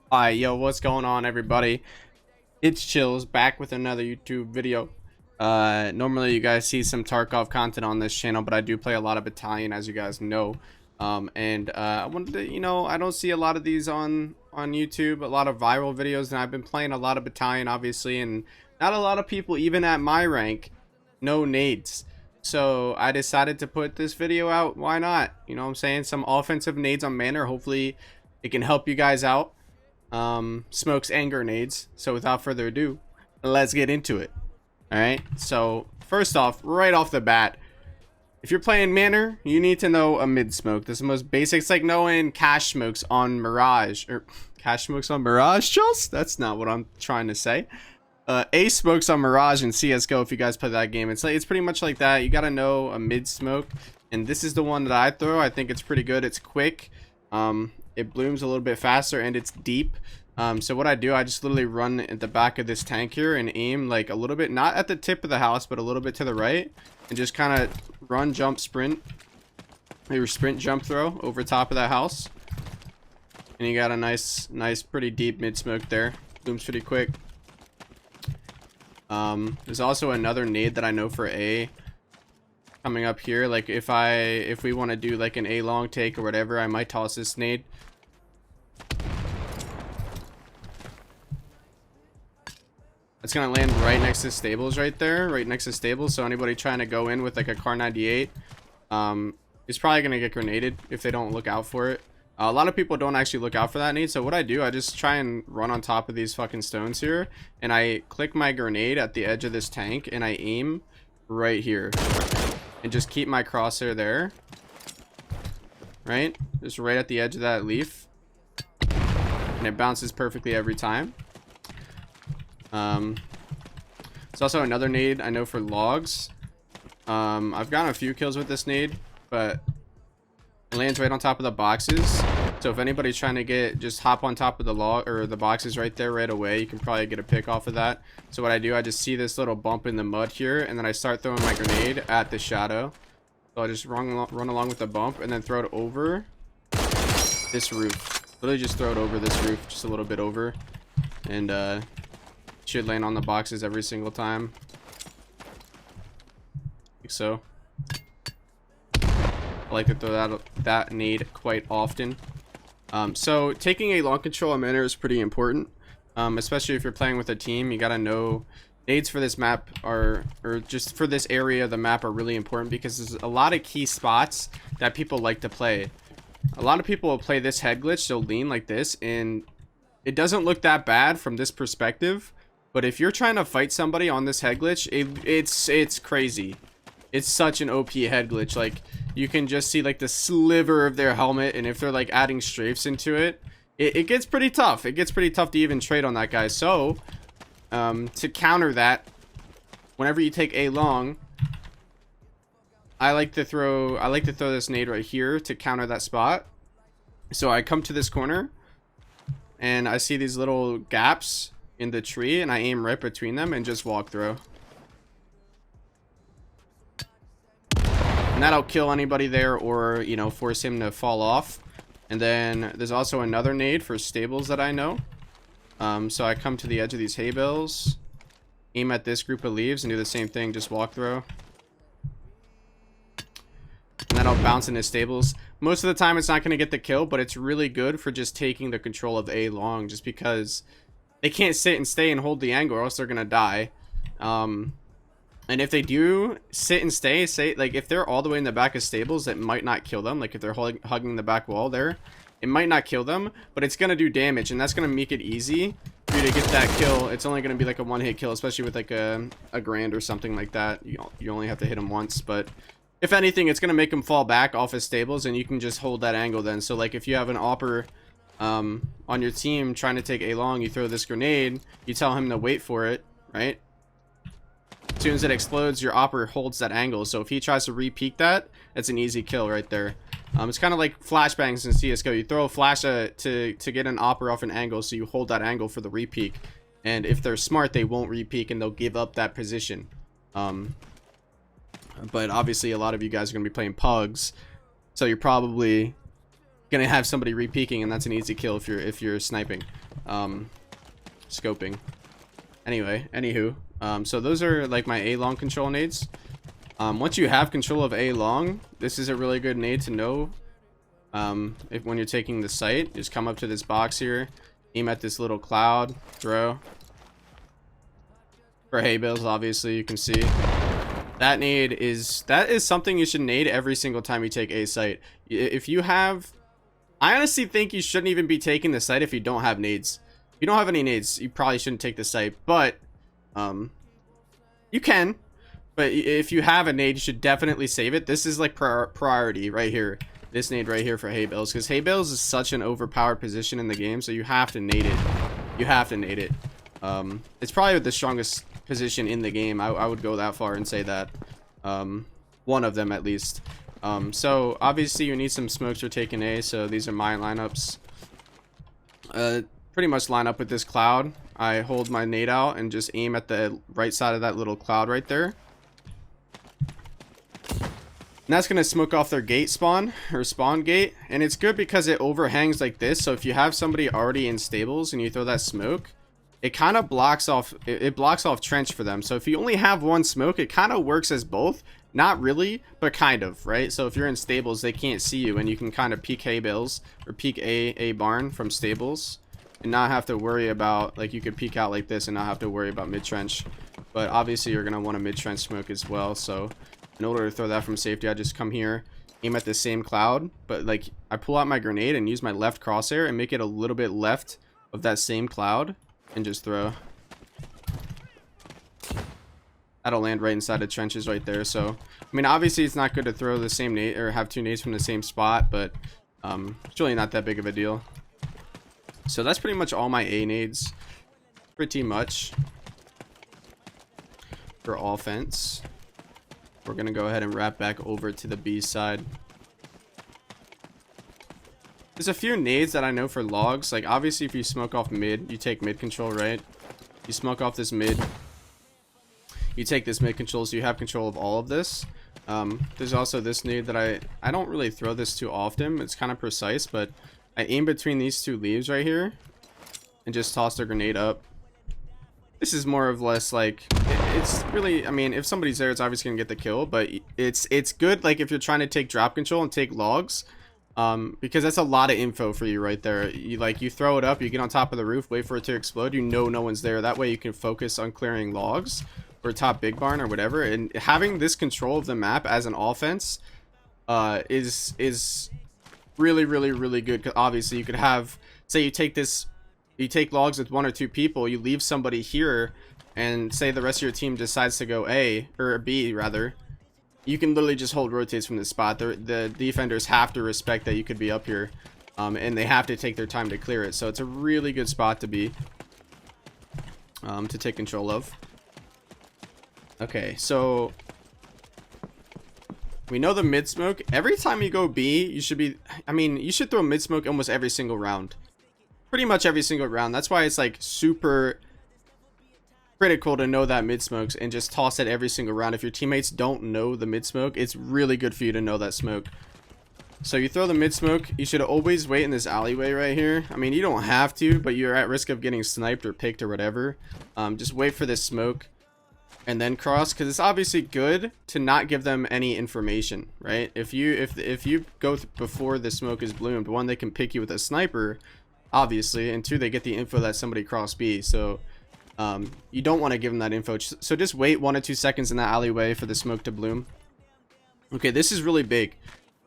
Hi, yo, what's going on, everybody? It's Chills back with another YouTube video. Normally you guys see some Tarkov content on this channel, but I do play a lot of Battalion, as you guys know. I wanted to, I don't see a lot of these on YouTube, a lot of viral videos, and I've been playing a lot of Battalion, obviously, and not a lot of people, even at my rank, know nades. So I decided to put this video out. Why not? You know what I'm saying? Some offensive nades on Manor. Hopefully it can help you guys out. Smokes and grenades. So without further ado, let's get into it. All right. So first off, right off the bat, if you're playing Manor, you need to know a mid smoke. This is the most basic. It's like knowing cash smokes on Mirage, or cash smokes on Mirage. Just that's not what I'm trying to say. A smokes on Mirage and CS:GO. If you guys play that game, it's pretty much like that. You gotta know a mid smoke, and this is the one that I throw. I think it's pretty good. It's quick. It blooms a little bit faster, and it's deep. So what I do, I just literally run at the back of this tank here and aim like a little bit, not at the tip of the house, but a little bit to the right, and just kind of run, jump, sprint, maybe sprint, jump, throw over top of that house. And you got a nice, pretty deep mid smoke there. Blooms pretty quick. There's also another nade that I know for A coming up here. Like if we want to do like an A long take or whatever, I might toss this nade. It's gonna land right next to stables right there, right next to stables. So anybody trying to go in with like a car 98 is probably gonna get grenaded if they don't look out for it. A lot of people don't actually look out for that nade. So what I do, I just try and run on top of these fucking stones here, and I click my grenade at the edge of this tank, and I aim right here, and just keep my crosshair there, right, just right at the edge of that leaf, and it bounces perfectly every time. It's also another nade I know for logs. I've gotten a few kills with this nade, but it lands right on top of the boxes. So if anybody's trying to just hop on top of the log or the boxes right there right away, you can probably get a pick off of that. So what I do, I just see this little bump in the mud here, and then I start throwing my grenade at the shadow. So I just run along with the bump and then throw it over this roof. Literally just throw it over this roof, just a little bit over, and should land on the boxes every single time. Like so. I like to throw that nade quite often. So taking a long control on Manor is pretty important, especially if you're playing with a team. You gotta know nades for this map or just for this area of the map are really important, because there's a lot of key spots that people like to play. A lot of people will play this head glitch, so lean like this, and it doesn't look that bad from this perspective. But if you're trying to fight somebody on this head glitch, it's crazy. It's such an OP head glitch. Like, you can just see like the sliver of their helmet, and if they're like adding strafes into it, it gets pretty tough. It gets pretty tough to even trade on that guy. So to counter that, whenever you take A long, I like to throw this nade right here to counter that spot. So I come to this corner and I see these little gaps in the tree, and I aim right between them and just walk through. And that'll kill anybody there, or, you know, force him to fall off. And then there's also another nade for stables that I know. So I come to the edge of these hay bales, aim at this group of leaves, and do the same thing, just walk through. And then I'll bounce into stables. Most of the time it's not going to get the kill, but it's really good for just taking the control of A long, just because they can't sit and stay and hold the angle, or else they're going to die. And if they do sit and stay, say, like, if they're all the way in the back of stables, it might not kill them. Like, if they're hugging the back wall there, it might not kill them, but it's going to do damage, and that's going to make it easy for you to get that kill. It's only going to be like a one-hit kill, especially with like a grand or something like that. You only have to hit them once, but if anything, it's going to make them fall back off his stables, and you can just hold that angle then. So, like, if you have an opper on your team trying to take A long, you throw this grenade, you tell him to wait for it, right? As soon as it explodes, your opper holds that angle. So if he tries to re-peek that, it's an easy kill right there. It's kind of like flashbangs in CS:GO. You throw a flash to get an opper off an angle, so you hold that angle for the re-peek. And if they're smart, they won't re-peek, and they'll give up that position. But obviously, a lot of you guys are going to be playing pugs, so you're probably gonna have somebody re-peeking, and that's an easy kill if you're sniping, scoping. Anyway, anywho, so those are like my A long control nades. Once you have control of A long, this is a really good nade to know. If when you're taking the site, just come up to this box here, aim at this little cloud, throw. For hay bales, obviously, you can see that nade is something you should nade every single time you take a site. If you have, I honestly think you shouldn't even be taking the site if you don't have nades. If you don't have any nades, you probably shouldn't take the site, but you can. But if you have a nade, you should definitely save it. This is like priority right here. This nade right here for hay bales, because hay bales is such an overpowered position in the game, so you have to nade it. You have to nade it. It's probably the strongest position in the game. I would go that far and say that. One of them at least. So obviously you need some smokes for taking A, so these are my lineups. Pretty much line up with this cloud. I hold my nade out and just aim at the right side of that little cloud right there. And that's going to smoke off their gate spawn, or spawn gate. And it's good because it overhangs like this. So if you have somebody already in stables and you throw that smoke, it kind of blocks off, it blocks off trench for them. So if you only have one smoke, it kind of works as both. Not really, but kind of, right? So if you're in stables, they can't see you, and you can kind of peek hay bales or peek a barn from stables and not have to worry about, like, you could peek out like this and not have to worry about mid-trench. But obviously you're going to want a mid-trench smoke as well. So in order to throw that from safety, I just come here, aim at the same cloud, but like I pull out my grenade and use my left crosshair and make it a little bit left of that same cloud and just throw. That'll land right inside the trenches right there. So I mean, obviously it's not good to throw the same nade or have two nades from the same spot, but it's really not that big of a deal. So that's pretty much all my A nades, pretty much, for offense. We're gonna go ahead and wrap back over to the B side. There's a few nades that I know for logs. Like obviously if you smoke off mid, you take mid control, right? You smoke off this mid, you take this mid control, so you have control of all of this. There's also this nade that I don't really throw this too often. It's kind of precise, but I aim between these two leaves right here and just toss their grenade up. This is more or less like, it's really, I mean, if somebody's there, it's obviously gonna get the kill, but it's good like if you're trying to take drop control and take logs, because that's a lot of info for you right there. You throw it up, you get on top of the roof, wait for it to explode, you know no one's there. That way you can focus on clearing logs or top big barn or whatever. And having this control of the map as an offense is really good, because obviously you could have, say you take logs with one or two people, you leave somebody here, and say the rest of your team decides to go A, or B rather, you can literally just hold rotates from this spot. The defenders have to respect that you could be up here, and they have to take their time to clear it. So it's a really good spot to be, to take control of. Okay, so we know the mid smoke. Every time you go B, you should be, I mean, you should throw mid smoke almost every single round. Pretty much every single round. That's why it's like super critical to know that mid smokes and just toss it every single round. If your teammates don't know the mid smoke, it's really good for you to know that smoke. So you throw the mid smoke, you should always wait in this alleyway right here. I mean, you don't have to, but you're at risk of getting sniped or picked or whatever. Just wait for this smoke and then cross, because it's obviously good to not give them any information, right? If you go before the smoke is bloomed, one, they can pick you with a sniper, obviously, and two, they get the info that somebody crossed B. So you don't want to give them that info, so just wait 1 or 2 seconds in that alleyway for the smoke to bloom. Okay, this is really big.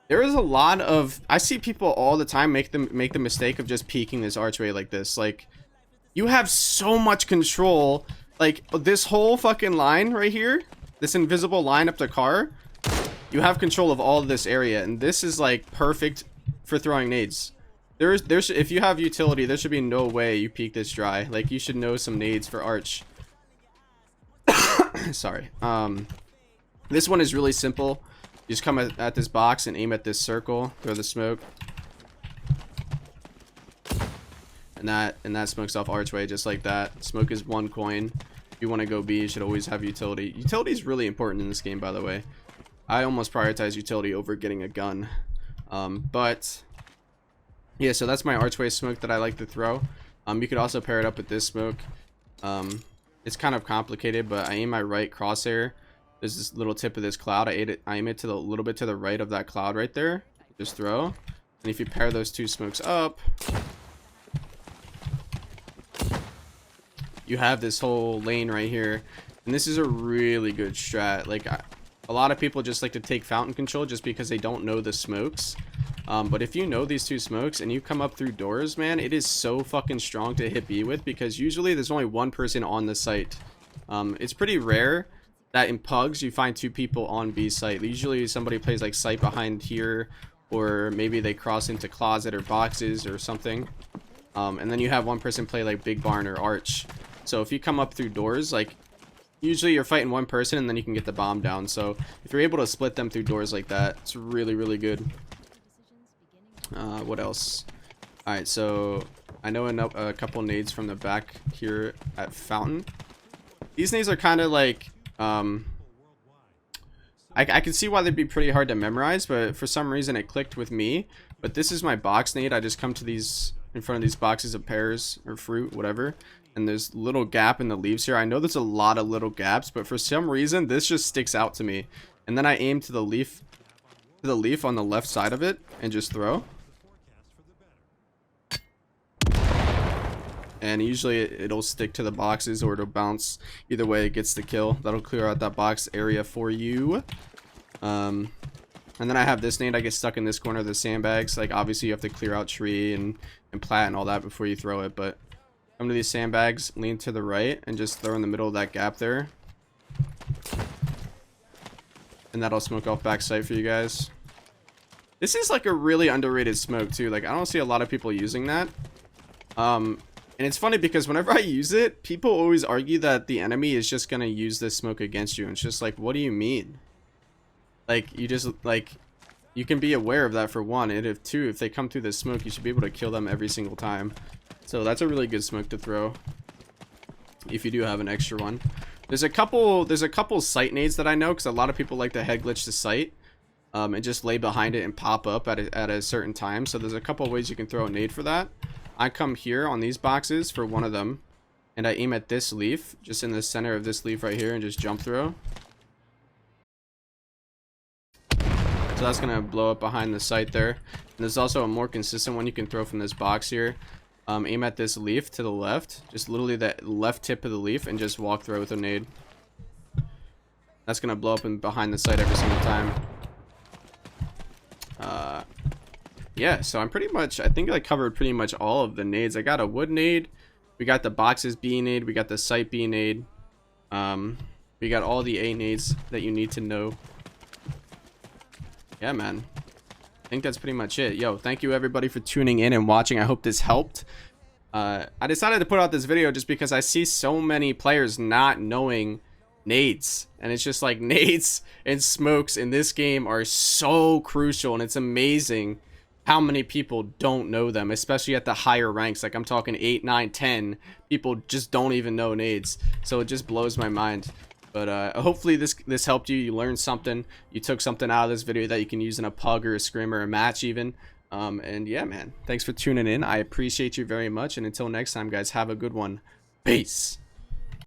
There is a lot of, I see people all the time make the mistake of just peeking this archway like this. Like, you have so much control. Like, this whole fucking line right here, this invisible line up the car, you have control of all of this area, and this is like perfect for throwing nades. If you have utility, there should be no way you peek this dry. Like, you should know some nades for arch. Sorry. This one is really simple. You just come at this box and aim at this circle, throw the smoke, and that smokes off archway just like that. Smoke is 1 coin. If you want to go B, you should always have utility. Utility is really important in this game, by the way. I almost prioritize utility over getting a gun, but Yeah, so that's my archway smoke that I like to throw. You could also pair it up with this smoke. It's kind of complicated, but I aim my right crosshair. There's this little tip of this cloud. I aim it to the little bit to the right of that cloud right there. Just throw. And if you pair those two smokes up, you have this whole lane right here. And this is a really good strat. Like, a lot of people just like to take fountain control just because they don't know the smokes. But if you know these two smokes and you come up through doors, man, it is so fucking strong to hit B with, because usually there's only one person on the site. It's pretty rare that in pugs you find two people on B site. Usually somebody plays like site behind here, or maybe they cross into closet or boxes or something. And then you have one person play like big barn or arch. So if you come up through doors, like, usually you're fighting one person and then you can get the bomb down. So if you're able to split them through doors like that, it's really, really good. What else? Alright, so I know a couple nades from the back here at fountain. These nades are kind of like, I can see why they'd be pretty hard to memorize, but for some reason it clicked with me. But this is my box nade. I just come to these, in front of these boxes of pears or fruit, whatever, and there's a little gap in the leaves here. I know there's a lot of little gaps, but for some reason this just sticks out to me. And then I aim to the leaf on the left side of it and just throw. And usually it'll stick to the boxes or it'll bounce. Either way, it gets the kill. That'll clear out that box area for you. And then I have this nade. I get stuck in this corner of the sandbags. Like, obviously you have to clear out tree and plat and all that before you throw it, but come to these sandbags, lean to the right, and just throw in the middle of that gap there. And that'll smoke off backside for you guys. This is like a really underrated smoke too. Like, I don't see a lot of people using that. And it's funny because whenever I use it, people always argue that the enemy is just gonna use this smoke against you. And it's just like, what do you mean? Like, you just, like, you can be aware of that for one. And if two, if they come through this smoke, you should be able to kill them every single time. So that's a really good smoke to throw, if you do have an extra one. There's a couple sight nades that I know, because a lot of people like to head glitch the sight. And just lay behind it and pop up at a certain time. So there's a couple ways you can throw a nade for that. I come here on these boxes for one of them, and I aim at this leaf, just in the center of this leaf right here, and just jump throw. So that's gonna blow up behind the site there. And there's also a more consistent one you can throw from this box here. Aim at this leaf to the left, just literally that left tip of the leaf, and just walk through with a nade. That's gonna blow up in behind the site every single time. Yeah, so I'm pretty much, I think I covered pretty much all of the nades. I got a wood nade, we got the boxes B nade, we got the site B nade, we got all the A nades that you need to know. Yeah, man, I think that's pretty much it. Yo, thank you everybody for tuning in and watching. I hope this helped. I decided to put out this video just because I see so many players not knowing nades, and it's just like, nades and smokes in this game are so crucial, and it's amazing how many people don't know them, especially at the higher ranks. Like, I'm talking 8, 9, 10 people just don't even know nades, so it just blows my mind. But hopefully this helped you. You learned something, you took something out of this video that you can use in a pug or a scrim or a match even. And yeah, man, thanks for tuning in. I appreciate you very much, and until next time, guys, have a good one. Peace.